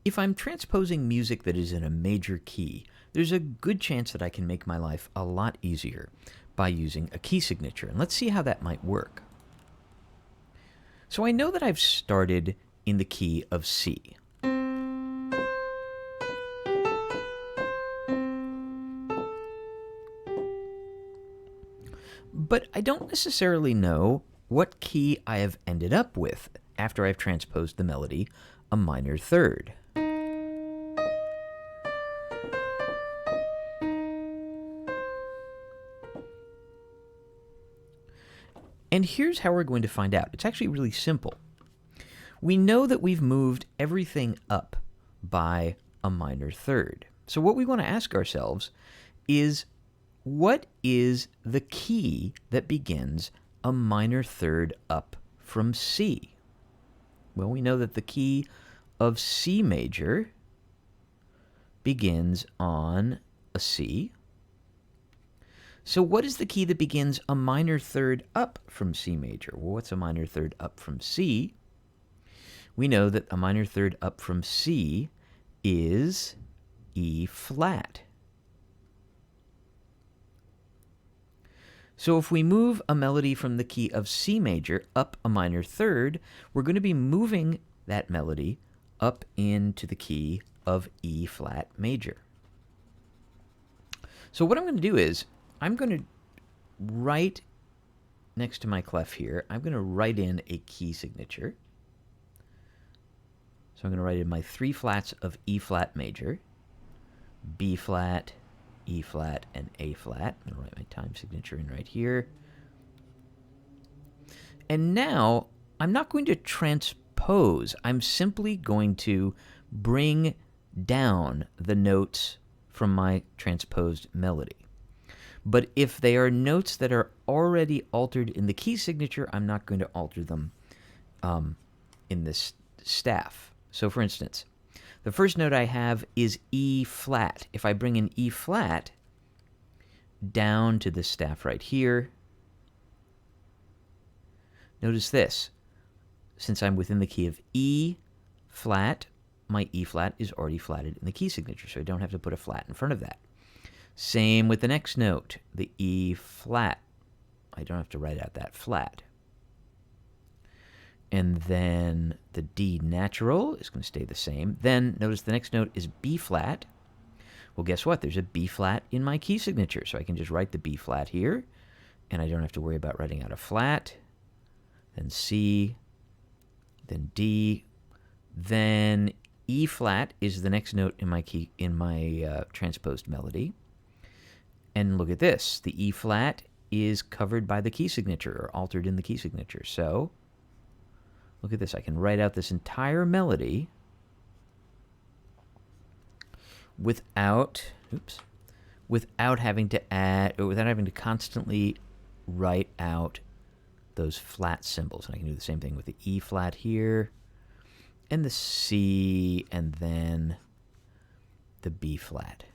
If I'm transposing music that is in a major key, there's a good chance that I can make my life a lot easier by using a key signature. And let's see how that might work. So I know that I've started in the key of C. But I don't necessarily know what key I have ended up with after I've transposed the melody a minor third. And here's how we're going to find out. It's actually really simple. We know that we've moved everything up by a minor third. So what we want to ask ourselves is, what is the key that begins a minor third up from C? Well, we know that the key of C major begins on a C. So what is the key that begins a minor third up from C major? Well, what's a minor third up from C? We know that a minor third up from C is E flat. So if we move a melody from the key of C major up a minor third, we're going to be moving that melody up into the key of E flat major. So what I'm going to do is, I'm going to write next to my clef here, I'm going to write in a key signature. So I'm going to write in my 3 flats of E flat major, B flat, E flat, and A flat. I'm going to write my time signature in right here. And now, I'm not going to transpose. I'm simply going to bring down the notes from my transposed melody. But if they are notes that are already altered in the key signature, I'm not going to alter them in this staff. So for instance, the first note I have is E flat. If I bring in E flat down to this staff right here, notice this. Since I'm within the key of E flat, my E flat is already flatted in the key signature, so I don't have to put a flat in front of that. Same with the next note, the E flat. I don't have to write out that flat. And then the D natural is going to stay the same. Then notice the next note is B flat. Well, guess what? There's a B flat in my key signature, so I can just write the B flat here, and I don't have to worry about writing out a flat. Then C, then D, then E flat is the next note in my key in my transposed melody. And look at this. The E flat is covered by the key signature, or altered in the key signature. So, look at this. I can write out this entire melody without having to add, or without having to constantly write out those flat symbols. And I can do the same thing with the E flat here, and the C, and then the B flat.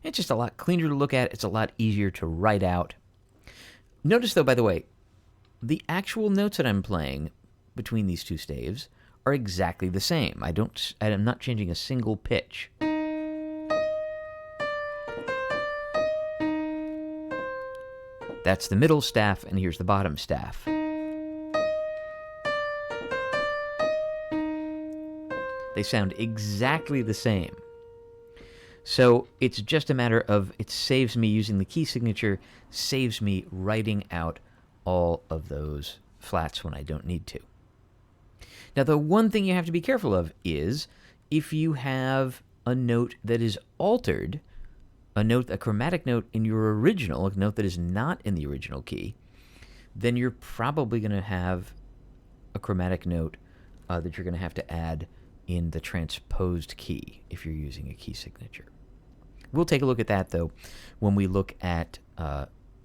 It's just a lot cleaner to look at. It's a lot easier to write out. Notice, though, by the way, the actual notes that I'm playing between these two staves are exactly the same. I'm not changing a single pitch. That's the middle staff, and here's the bottom staff. They sound exactly the same. So it's just a matter of, it saves me using the key signature, saves me writing out all of those flats when I don't need to. Now, the one thing you have to be careful of is if you have a note that is altered, a chromatic note in your original, a note that is not in the original key, then you're probably going to have a chromatic note that you're going to have to add in the transposed key if you're using a key signature. We'll take a look at that, though, when we look at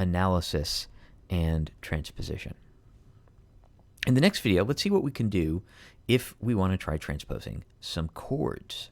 analysis and transposition. In the next video, let's see what we can do if we want to try transposing some chords.